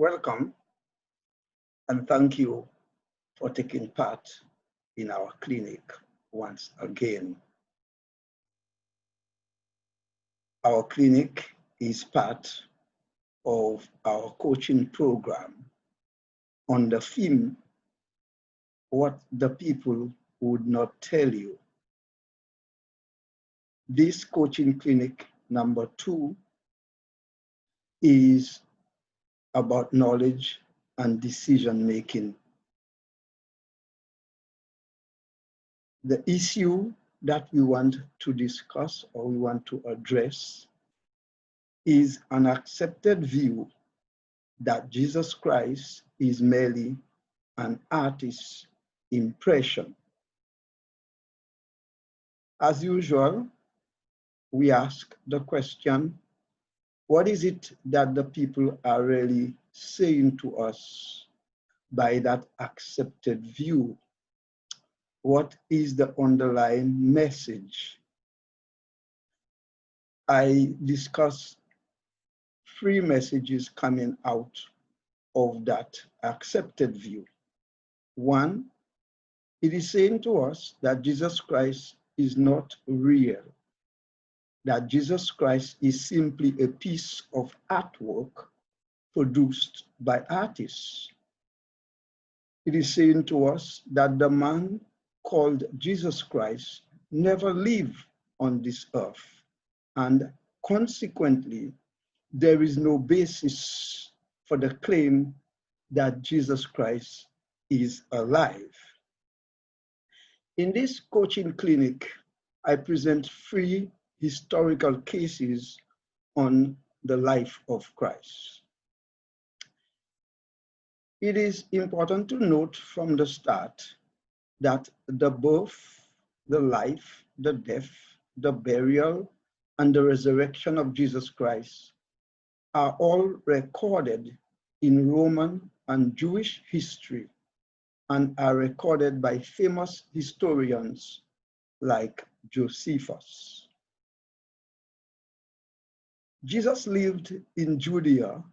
Welcome and thank you for taking part in our clinic once again. Our clinic is part of our coaching program on the theme, What the People Would Not Tell You. This coaching clinic number 2 is about knowledge and decision making. The issue that we want to discuss or we want to address is an accepted view that Jesus Christ is merely an artist's impression. As usual, we ask the question, what is it that the people are really saying to us by that accepted view? What is the underlying message? I discuss 3 messages coming out of that accepted view. 1, it is saying to us that Jesus Christ is not real, that Jesus Christ is simply a piece of artwork produced by artists. It is saying to us that the man called Jesus Christ never lived on this earth, and consequently, there is no basis for the claim that Jesus Christ is alive. In this coaching clinic, I present 3 historical cases on the life of Christ. It is important to note from the start that the birth, the life, the death, the burial, and the resurrection of Jesus Christ are all recorded in Roman and Jewish history and are recorded by famous historians like Josephus. Jesus lived in Judea,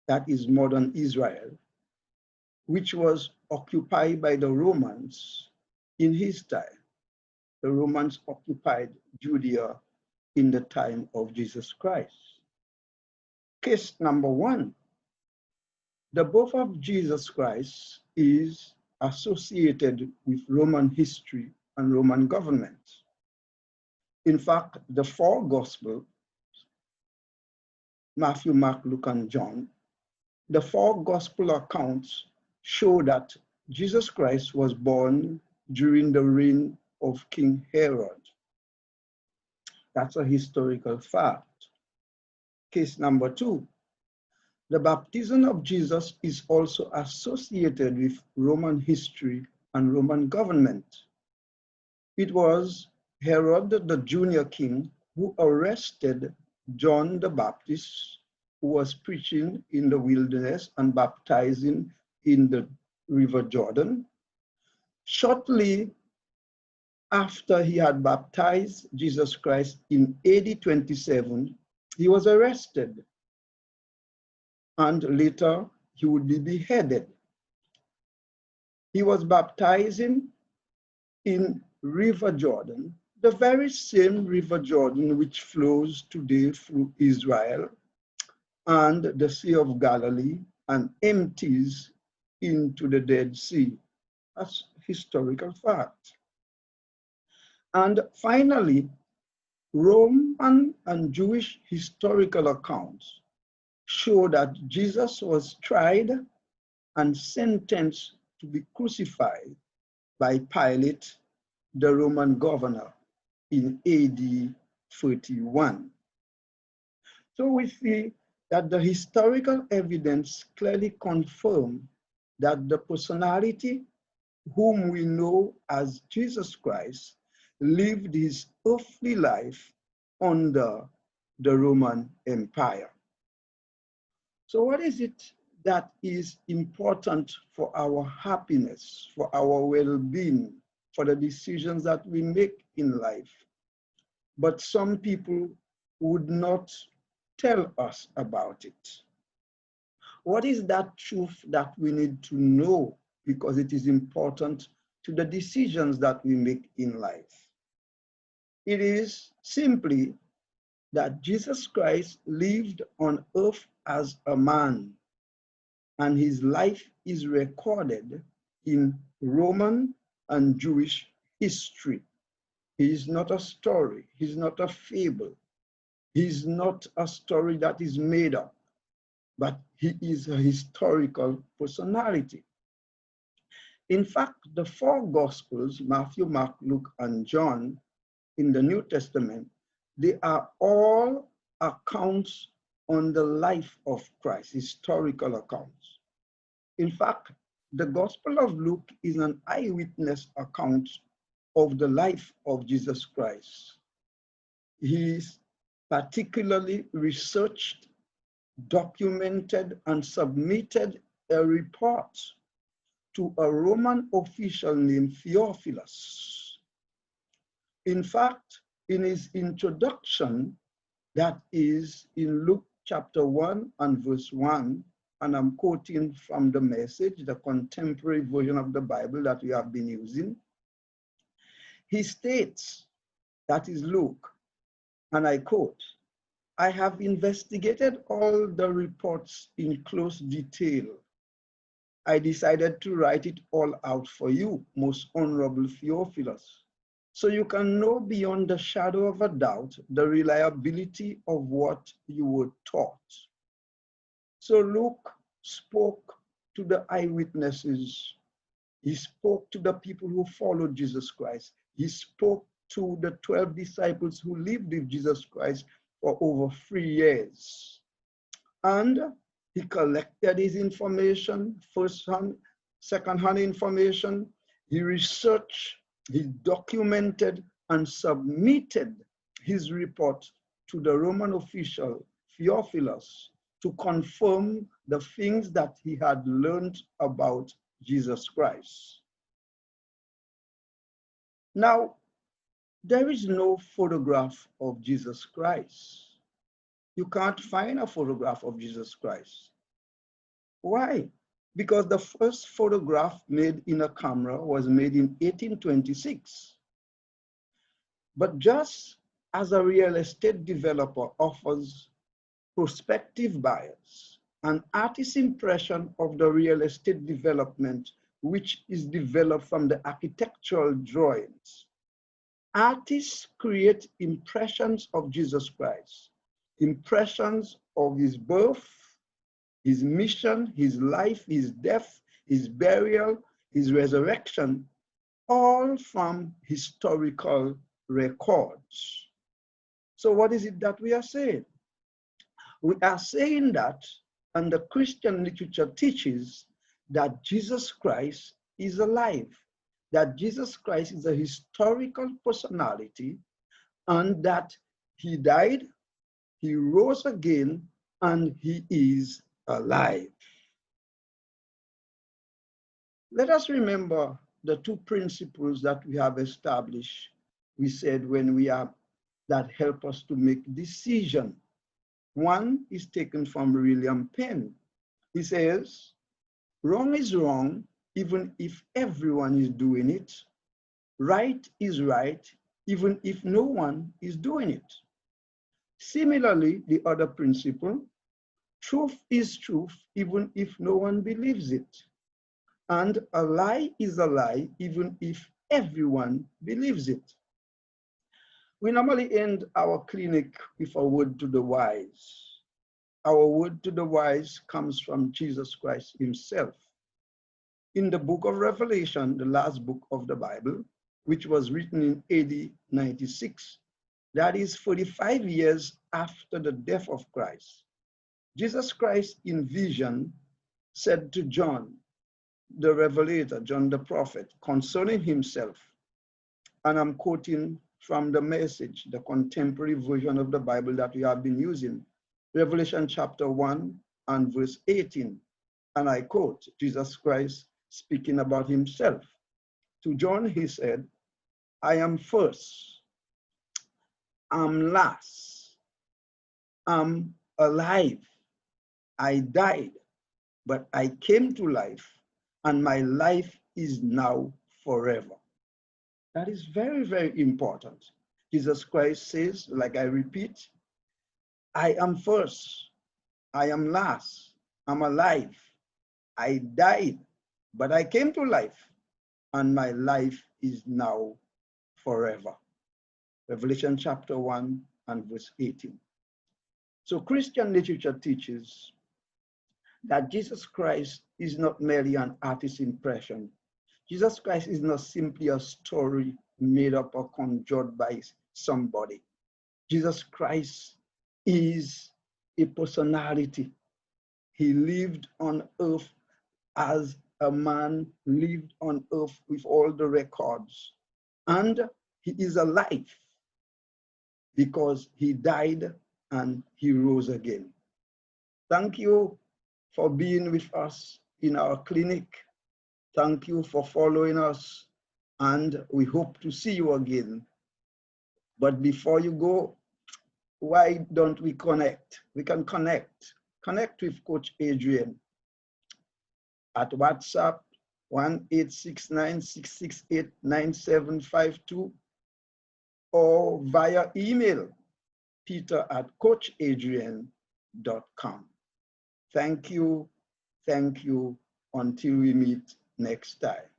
that is modern Israel, which was occupied by the Romans in his time. The Romans occupied Judea in the time of Jesus Christ. Case number 1, the birth of Jesus Christ is associated with Roman history and Roman government. In fact, the 4 Gospels, Matthew, Mark, Luke, and John, the 4 Gospel accounts show that Jesus Christ was born during the reign of King Herod. That's a historical fact. Case number 2, the baptism of Jesus is also associated with Roman history and Roman government. It was Herod, the junior king, who arrested John the Baptist, who was preaching in the wilderness and baptizing in the River Jordan. Shortly after he had baptized Jesus Christ in AD 27, he was arrested, and later he would be beheaded. He was baptizing in River Jordan, the very same River Jordan which flows today through Israel and the Sea of Galilee and empties into the Dead Sea. That's historical fact. And finally, Roman and Jewish historical accounts show that Jesus was tried and sentenced to be crucified by Pilate, the Roman governor, in AD 31. So we see that the historical evidence clearly confirms that the personality whom we know as Jesus Christ lived his earthly life under the Roman Empire. So what is it that is important for our happiness, for our well-being, for the decisions that we make in life, but some people would not tell us about it? What is that truth that we need to know because it is important to the decisions that we make in life? It is simply that Jesus Christ lived on earth as a man, and his life is recorded in Roman and Jewish history. He is not a story, he's not a fable, he's not a story that is made up, but he is a historical personality. In fact, the four Gospels, Matthew, Mark, Luke, and John, in the New Testament, they are all accounts on the life of Christ, historical accounts. In fact, the Gospel of Luke is an eyewitness account of the life of Jesus Christ. He's particularly researched, documented, and submitted a report to a Roman official named Theophilus. In fact, in his introduction, that is in Luke chapter 1 and verse 1, and I'm quoting from the Message, the contemporary version of the Bible that we have been using, he states, that is Luke, and I quote, "I have investigated all the reports in close detail. I decided to write it all out for you, most honorable Theophilus, so you can know beyond the shadow of a doubt the reliability of what you were taught." So Luke spoke to the eyewitnesses. He spoke to the people who followed Jesus Christ. He spoke to the 12 disciples who lived with Jesus Christ for over 3 years. And he collected his information, first-hand, second-hand information. He researched, he documented, and submitted his report to the Roman official, Theophilus, to confirm the things that he had learned about Jesus Christ. Now, there is no photograph of Jesus Christ. You can't find a photograph of Jesus Christ. Why? Because the first photograph made in a camera was made in 1826. But just as a real estate developer offers prospective buyers an artist's impression of the real estate development, which is developed from the architectural drawings, artists create impressions of Jesus Christ, impressions of his birth, his mission, his life, his death, his burial, his resurrection, all from historical records. So what is it that we are saying? We are saying that, and the Christian literature teaches, that Jesus Christ is alive, that Jesus Christ is a historical personality, and that he died, he rose again, and he is alive. Let us remember the two principles that we have established. We said when we are, that help us to make decision. One is taken from William Penn. He says, wrong is wrong, even if everyone is doing it. Right is right, even if no one is doing it. Similarly, the other principle, truth is truth, even if no one believes it. And a lie is a lie, even if everyone believes it. We normally end our clinic with a word to the wise. Our word to the wise comes from Jesus Christ himself. In the book of Revelation, the last book of the Bible, which was written in AD 96, that is 45 years after the death of Christ, Jesus Christ in vision said to John, the revelator, John the prophet, concerning himself, and I'm quoting from the Message, the contemporary version of the Bible that we have been using, Revelation chapter 1 and verse 18, and I quote, Jesus Christ speaking about himself. To John he said, I am first, I'm last, I'm alive, I died, but I came to life, and my life is now forever. That is very, very important. Jesus Christ says, like I repeat, I am first, I am last, I'm alive, I died, but I came to life, and my life is now forever. Revelation chapter 1 and verse 18. So Christian literature teaches that Jesus Christ is not merely an artist's impression. Jesus Christ is not simply a story made up or conjured by somebody. Jesus Christ is a personality. He lived on earth as a man lived on earth with all the records. And he is alive because he died and he rose again. Thank you for being with us in our clinic. Thank you for following us, and we hope to see you again. But before you go, why don't we connect? We can connect with Coach Adrian at WhatsApp 1-869-668-9752 or via email peter@coachadrian.com. Thank you. Until we meet next time.